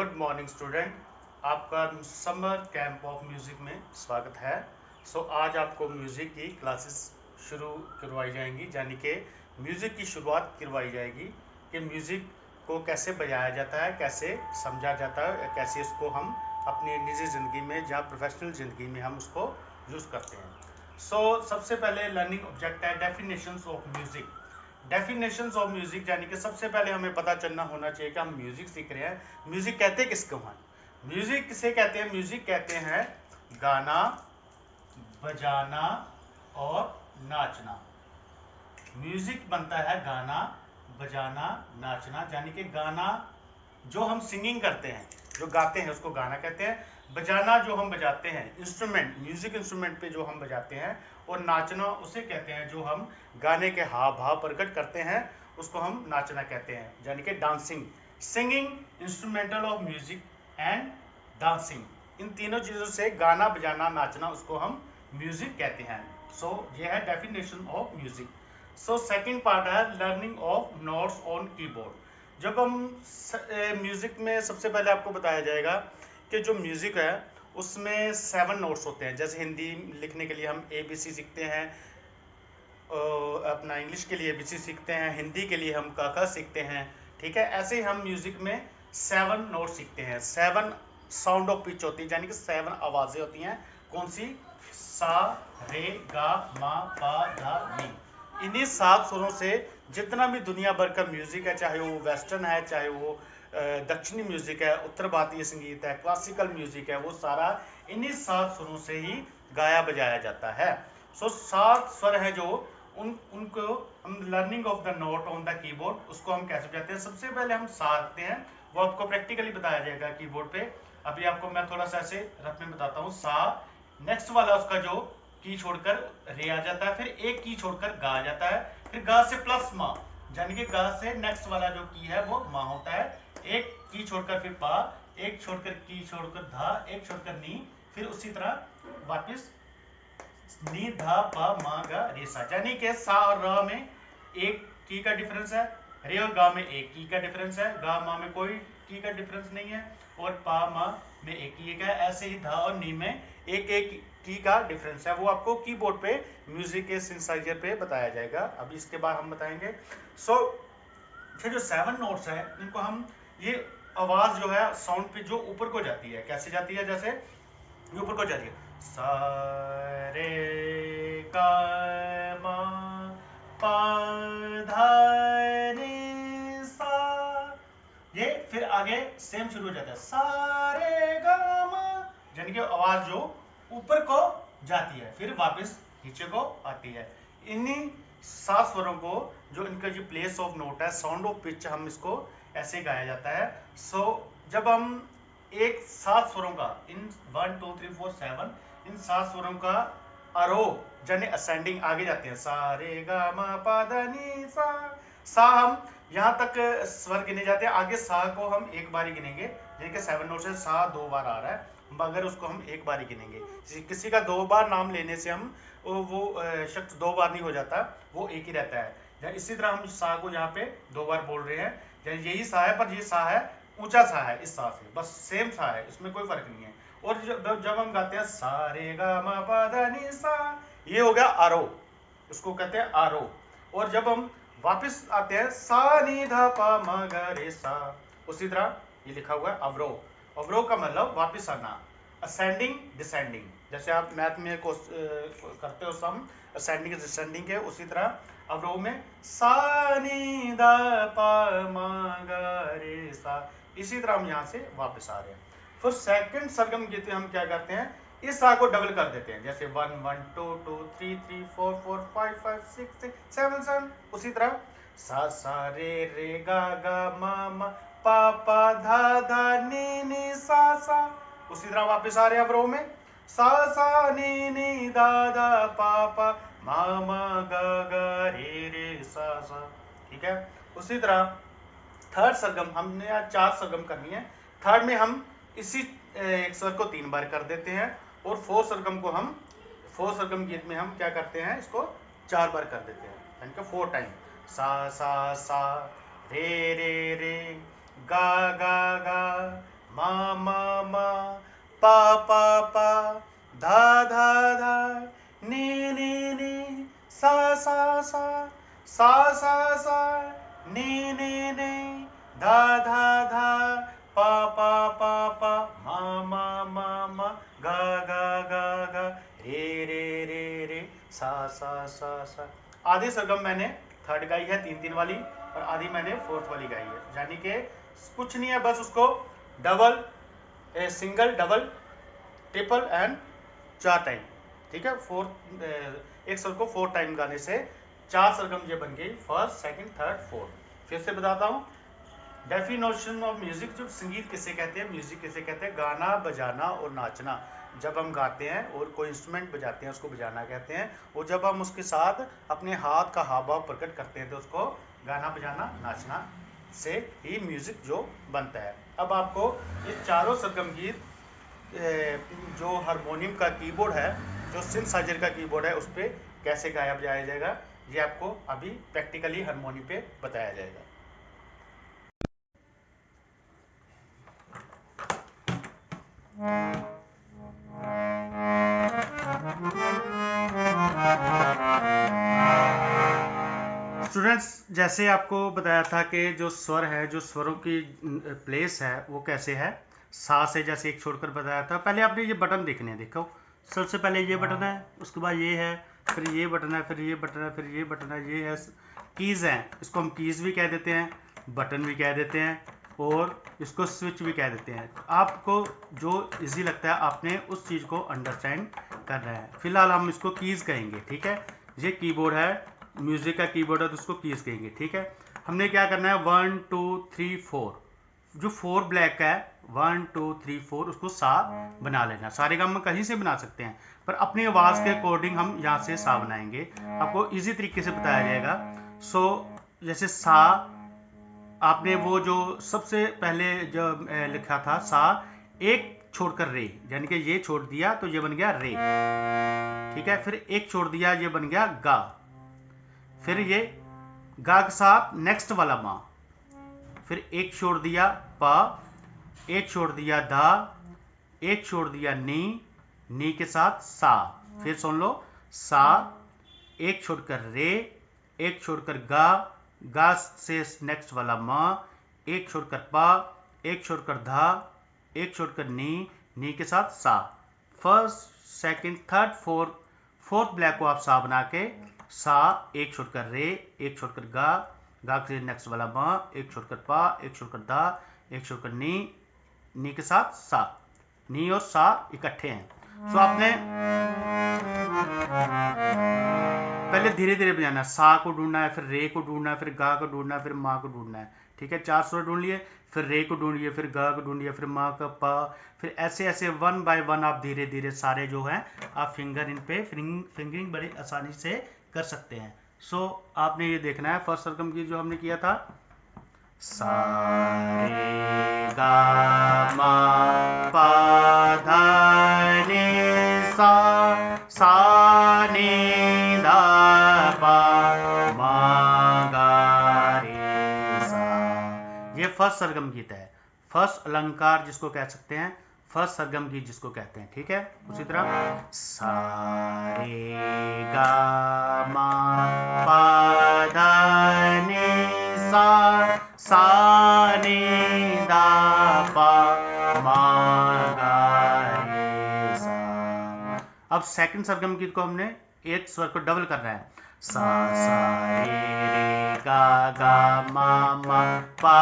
Good morning student, आपका summer camp of music में स्वागत है। आज आपको म्यूज़िक की क्लासेस शुरू करवाई जाएंगी, यानी कि म्यूज़िक की शुरुआत करवाई जाएगी कि म्यूज़िक को कैसे बजाया जाता है, कैसे समझा जाता है, कैसे इसको हम अपनी निजी ज़िंदगी में या प्रोफेशनल ज़िंदगी में हम उसको यूज़ करते हैं। सबसे पहले लर्निंग ऑब्जेक्ट है definitions of music. Definitions of music यानी कि सबसे पहले हमें पता चलना होना चाहिए कि हम म्यूजिक सीख रहे हैं। म्यूजिक कहते किसको हैं? म्यूजिक किसे कहते हैं? म्यूजिक कहते हैं गाना, बजाना और नाचना। म्यूजिक बनता है गाना, बजाना, नाचना, यानी कि गाना जो हम सिंगिंग करते हैं, जो गाते हैं उसको गाना कहते हैं। बजाना जो हम बजाते हैं, इंस्ट्रूमेंट, म्यूजिक इंस्ट्रूमेंट पे जो हम बजाते हैं, और नाचना उसे कहते हैं जो हम गाने के हाव भाव प्रकट करते हैं, उसको हम नाचना कहते हैं, यानी कि dancing. Singing, instrumental of music and dancing, इन तीनों चीज़ों से गाना, बजाना, नाचना, उसको हम म्यूजिक कहते हैं। ये है definition of music. Second part है learning of notes on keyboard. जब हम म्यूजिक में सबसे पहले आपको बताया जाएगा कि जो म्यूजिक है उसमें 7 नोट्स होते हैं। जैसे हिंदी लिखने के लिए हम ABC सीखते हैं, अपना इंग्लिश के लिए ABC सीखते हैं, हिंदी के लिए हम क सीखते हैं, ठीक है। ऐसे ही हम म्यूजिक में 7 नोट्स सीखते हैं। 7 साउंड ऑफ पिच होती है, यानी कि 7 आवाजें होती हैं। कौन सी? सा, रे, गा, मा, पा, धा, नी। इन्हीं 7 सुरों से जितना भी दुनिया भर का म्यूजिक है, चाहे वो वेस्टर्न है, चाहे वो दक्षिणी म्यूजिक है, उत्तर भारतीय संगीत है, क्लासिकल म्यूजिक है, वो सारा इन्हीं 7 सुरों से ही गाया बजाया जाता है। 7 स्वर है जो उनको हम learning of the note on the keyboard, उसको हम कैसे जाते हैं। सबसे पहले हम सा रखते हैं, वो आपको प्रैक्टिकली बताया जाएगा कीबोर्ड पे। अभी आपको मैं थोड़ा सा ऐसे रफ में बताता हूँ। सा, नेक्स्ट वाला उसका जो की छोड़कर रे आ जाता है, फिर एक की छोड़कर गा आ जाता है, फिर गा से प्लस मा, यानी कि गा से नेक्स्ट वाला जो की है वो मा होता है। एक की छोड़कर फिर पा, एक छोड़कर की छोड़कर धा, एक छोड़कर नी, फिर उसी तरह वापस नी, धा, पा, मा, गा, रे, सा। यानी कि सा और रा में एक की का डिफरेंस है, रे और गा में एक की का डिफरेंस है, गा मा में कोई की का डिफरेंस नहीं है, और पा मा में एक की का। ऐसे ही धा और नी में एक एक की का डिफरेंस है। वो आपको कीबोर्ड पे म्यूजिक के सिंथेसाइजर पे बताया जाएगा, अभी इसके बाद हम बताएंगे। फिर जो 7 नोट्स है, इनको हम, ये आवाज जो है साउंड पे जो ऊपर को जाती है, कैसे जाती है? जैसे ये ऊपर को जाती है, सा रे गा मा पा धा नी सा। ये फिर आगे सेम शुरू हो जाता है, सा रे गा मा, यानी कि आवाज जो ऊपर को जाती है फिर वापस नीचे को आती है। इन्हीं 7 स्वरों को, जो इनका जो प्लेस ऑफ नोट है, साउंड ऑफ पिच, हम इसको ऐसे गाया जाता है। जब हम एक 7 स्वरों का, इन 1 2 3 4 7, इन 7 स्वरों का आरोह यानी असेंडिंग आगे जाते हैं, सा रे गा मा पा धा नी सा। सा हम यहाँ तक स्वर गिने जाते हैं, आगे सा को हम एक बार ही गिनेंगे, यानी कि 7 नोट से सा 2 बार आ रहा है, मगर उसको हम एक बार ही गिनेंगे। किसी का 2 बार नाम लेने से हम वो शख्स 2 बार नहीं हो जाता, वो एक ही रहता है। इसी तरह हम सा को यहाँ पे 2 बार बोल रहे हैं, यही सा है, पर ये सा है ऊंचा सा है इस सा से, बस सेम सा है, इसमें कोई फर्क नहीं है। और जब हम गाते हैं सा रे गा मा पा धा नी सा, ये हो गया आरोह, उसको कहते हैं आरोह। और जब हम वापस आते हैं सा नी धा पा मा गा रे सा, उसी तरह ये लिखा हुआ है अवरोह। अवरोह का मतलब वापस आना, असेंडिंग डिसेंडिंग, जैसे आप मैथ में करते हो सम असेंडिंग डिसेंडिंग के, उसी तरह अवरोह में सा नी धा पा मा गा रे सा, इसी तरह हम यहाँ से वापस आ रहे हैं। फिर सेकंड सरगम गीत हम क्या करते हैं, इस सा को डबल कर देते हैं, जैसे 1 1 2 2 3 3 4 4 5 5 6 6 7 7, उसी तरह सा सा रे गा गा मा मा पा पा धा धा नी नी सा सा, उसी तरह वापस आ रहे हैं अवरोह में, सा सा नी नी दा दा पा पा मा मा गा गा रे सा सा, ठीक है। उसी तरह थर्ड सरगम, हमने यहाँ 4 सरगम करनी है, थर्ड में हम इसी एक स्वर को 3 बार कर देते हैं, और फोर्थ सरगम गीत में हम क्या करते हैं, इसको 4 बार कर देते हैं, यानी कि 4 टाइम, सा सा सा, रे रे रे, गा गा गा, मा मा मा, पा पा पा, धा धा धा, नी नी नी, सा सा सा, सा सा सा, नी नी नी, धा धा धा, पा पा पा पा, मा मा मा मा, गा गा गा गा, रे रे रे रे, सा सा सा सा। आधी सरगम मैंने थर्ड गाई है 3-3 वाली, और आधी मैंने फोर्थ वाली गाई है, यानी कि कुछ नहीं है, बस उसको double, single, double, triple and 4 time, ठीक है। एक स्वर को 4 टाइम गाने से 4 सरगम ये बन गई, फर्स्ट, सेकंड, थर्ड, फोर्थ। फिर से बताता हूँ, डेफिनेशन ऑफ म्यूजिक, जो संगीत किसे कहते हैं, म्यूजिक किसे कहते हैं, गाना, बजाना और नाचना। जब हम गाते हैं और कोई इंस्ट्रूमेंट बजाते हैं उसको बजाना कहते हैं, और जब हम उसके साथ अपने हाथ का हाव भाव प्रकट करते हैं तो उसको गाना, बजाना, नाचना से ही म्यूजिक जो बनता है। अब आपको ये चारों सरगम गीत जो हारमोनियम का कीबोर्ड है, जो सिंथसाइजर का कीबोर्ड है, उस पर कैसे गाया बजाया जाएगा, ये आपको अभी प्रैक्टिकली हारमोनियम पे बताया जाएगा। स्टूडेंट्स, जैसे आपको बताया था कि जो स्वर है, जो स्वरों की प्लेस है वो कैसे है, सा से जैसे एक छोड़कर बताया था। पहले आपने ये बटन देखने हैं, देखो सबसे पहले ये बटन है, उसके बाद ये है, फिर ये बटन है, फिर ये बटन है, फिर ये बटन है, ये है कीज़ हैं। इसको हम कीज़ भी कह देते हैं, बटन भी कह देते हैं, और इसको स्विच भी कह देते हैं। आपको जो इजी लगता है आपने उस चीज़ को अंडरस्टैंड करना है। फिलहाल हम इसको कीज़ कहेंगे, ठीक है। ये कीबोर्ड है, म्यूजिक का कीबोर्ड है, तो उसको कीज कहेंगे, ठीक है। हमने क्या करना है, 1 2 3 4, जो 4 ब्लैक है 1 2 3 4, उसको सा बना लेना। सारे काम हम कहीं से बना सकते हैं, पर अपनी आवाज के अकॉर्डिंग हम यहाँ से सा बनाएंगे, आपको इजी तरीके से बताया जाएगा। सो जैसे सा, आपने वो जो सबसे पहले जो लिखा था सा, एक छोड़कर रे, यानी कि ये छोड़ दिया तो ये बन गया रे, ठीक है। फिर एक छोड़ दिया, ये बन गया गा। फिर ये गा के साथ नेक्स्ट वाला मा, फिर एक छोड़ दिया पा, एक छोड़ दिया धा, एक छोड़ दिया नी के साथ सा। फिर सुन लो, सा, एक छोड़कर रे, एक छोड़कर गा से नेक्स्ट वाला मा, एक छोड़कर पा, एक छोड़कर धा, एक छोड़कर नी के साथ सा। First, second, third, fourth black को आप सा बना के, सा, एक छोड़कर रे, एक छोड़कर गा से नेक्स्ट वाला मा, एक छोड़कर पा, एक छोड़कर धा, एक छोड़कर नी के साथ सा। नी और सा इकट्ठे हैं। सो आपने पहले धीरे धीरे बजाना है, सा को ढूंढना है, फिर रे को ढूंढना है, फिर गा को ढूंढना है, फिर मा को ढूंढना है, ठीक है। 4 स्वर ढूंढ लिए, फिर रे को ढूंढिए, फिर गा को ढूंढिए, फिर मा का पा, फिर ऐसे ऐसे 1 बाय 1 आप धीरे धीरे सारे जो हैं आप इन पे फिंगरिंग बड़ी आसानी से कर सकते हैं। सो आपने ये देखना है, फर्स्ट सरगम की जो हमने किया था, सा रे गा मा पा धा नी सा, सा नी धा पा मा गा रे सा। ये फर्स्ट सरगम गीत है, फर्स्ट अलंकार जिसको कह सकते हैं, फर्स्ट सरगम गीत जिसको कहते हैं, ठीक है। उसी तरह सा रे गा मा पा धा नी सा, सा नी धा पा मा गा रे सा। अब सेकंड सरगम गीत को हमने एक स्वर को डबल करना है, सा रे गा मा पा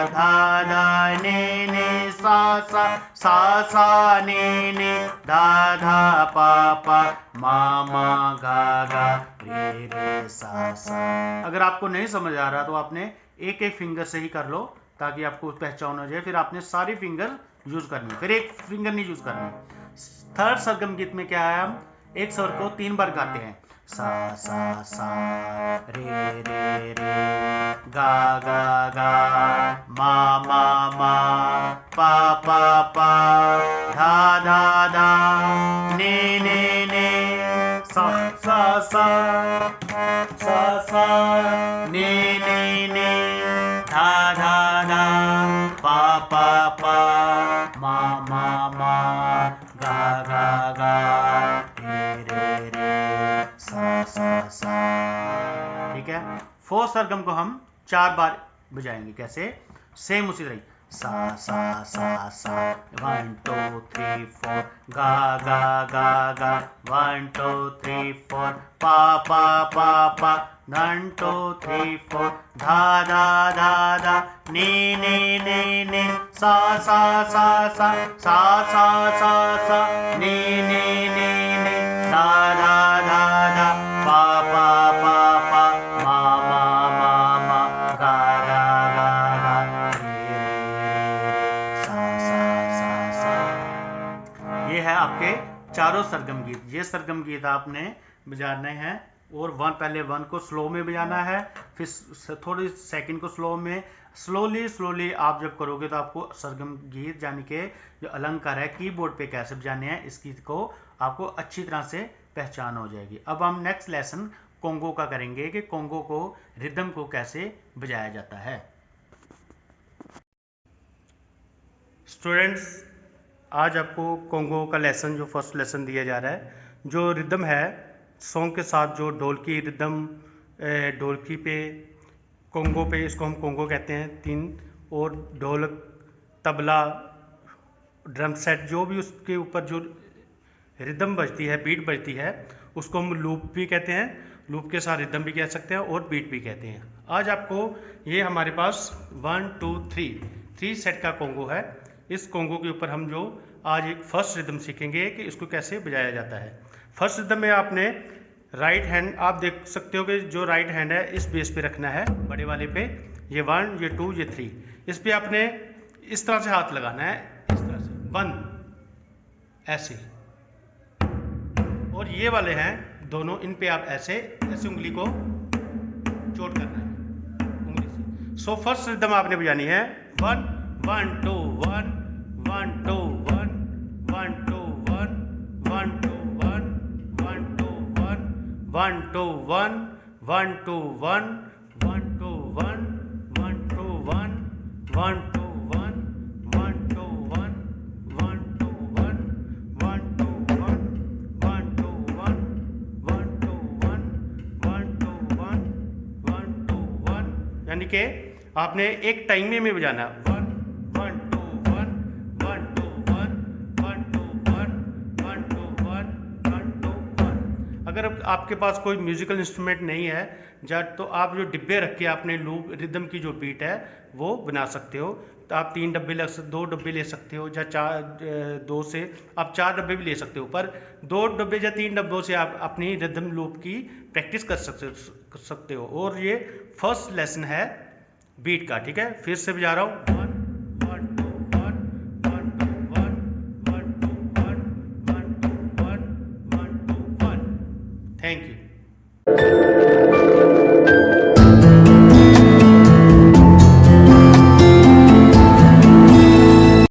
धा नी सा नी धा पा मा गा रे सा। अगर आपको नहीं समझ आ रहा तो आपने एक एक फिंगर से ही कर लो, ताकि आपको पहचान हो जाए। फिर आपने सारी फिंगर यूज करनी, फिर एक फिंगर नहीं यूज करनी। थर्ड सरगम गीत में क्या है, हम एक स्वर को 3 बार गाते हैं, सा रे गा मा पा धा नी सा नी धा पा सा सा सा। ठीक है, फोर्थ सरगम को हम 4 बार बजाएंगे। कैसे? सेम उसी तरह, सा सा सा सा, 1 2 3 4, गा गा गा गा, 1 2 3 4, पा पा पा पा, 1 2 3 4, धा धा धा धा, नी नी नी नी, सा सा सा सा, सा सा सा सा, नी नी नी नी, धा धा धा धा, पा पा पा पा, मा मा मा मा, गा गा गा गा, रे रे, सा सा सा सा। ये है आपके चारों सरगम गीत। ये सरगम गीत आपने बजाने हैं और पहले 1 को स्लो में बजाना है, फिर थोड़ी सेकंड को स्लो में। स्लोली आप जब करोगे तो आपको सरगम गीत यानी कि जो अलंकार है कीबोर्ड पे कैसे बजाने हैं इस गीत को आपको अच्छी तरह से पहचान हो जाएगी। अब हम नेक्स्ट लेसन कोंगो का करेंगे कि कोंगो को रिदम को कैसे बजाया जाता है। स्टूडेंट्स, आज आपको कोंगो का लेसन जो फर्स्ट लेसन दिया जा रहा है, जो रिदम है सॉन्ग के साथ जो ढोलकी रिदम, ढोलकी पे कोंगो पे, इसको हम कोंगो कहते हैं 3, और ढोलक, तबला, ड्रम सेट, जो भी उसके ऊपर जो रिदम बजती है, बीट बजती है, उसको हम लूप भी कहते हैं। लूप के साथ रिदम भी कह सकते हैं और बीट भी कहते हैं। आज आपको ये हमारे पास 1 2 3 सेट का कोंगो है। इस कोंगो के ऊपर हम जो आज एक फर्स्ट रिदम सीखेंगे कि इसको कैसे बजाया जाता है। फर्स्ट रिदम में आपने राइट हैंड, आप देख सकते हो कि जो राइट हैंड है इस बेस पे रखना है, बड़े वाले पे। ये 1, ये 2, ये 3, इस पे आपने इस तरह से हाथ लगाना है, इस तरह से 1 ऐसे, और ये वाले हैं दोनों, इन पे आप ऐसे ऐसे उंगली को चोट करना है उंगली से। सो फर्स्ट रिदम आपने बजानी है 1 1 2 1 1 2 1 1 2 1 1 2 1 1 2 1 1 2 1 1 2 1 1 2 1 1 2 1 1 2 1 1 2 1 1 2 1 1 2 1 1 2 1 1 2 1 1 2 1 1 2 1, यानी कि आपने एक टाइम में बजाना है 1 1 2 1 1 2 1 1 2 1 1 2 1 1 2 1। अगर आपके पास कोई म्यूजिकल इंस्ट्रूमेंट नहीं है तो आप जो डिब्बे रख के आपने लूप रिदम की जो बीट है वो बना सकते हो। तो आप 3 डब्बे 2 डब्बे ले सकते हो, या 2 से आप 4 डब्बे भी ले सकते हो, पर 2 डब्बे या 3 डब्बों से आप अपनी रिदम लूप की प्रैक्टिस कर सकते हो। और ये फर्स्ट लेसन है बीट का। ठीक है, फिर से बजा रहा हूँ 1 1 2 1 1 2 1 1 2 1 1 2 1 1 2 1। Thank you.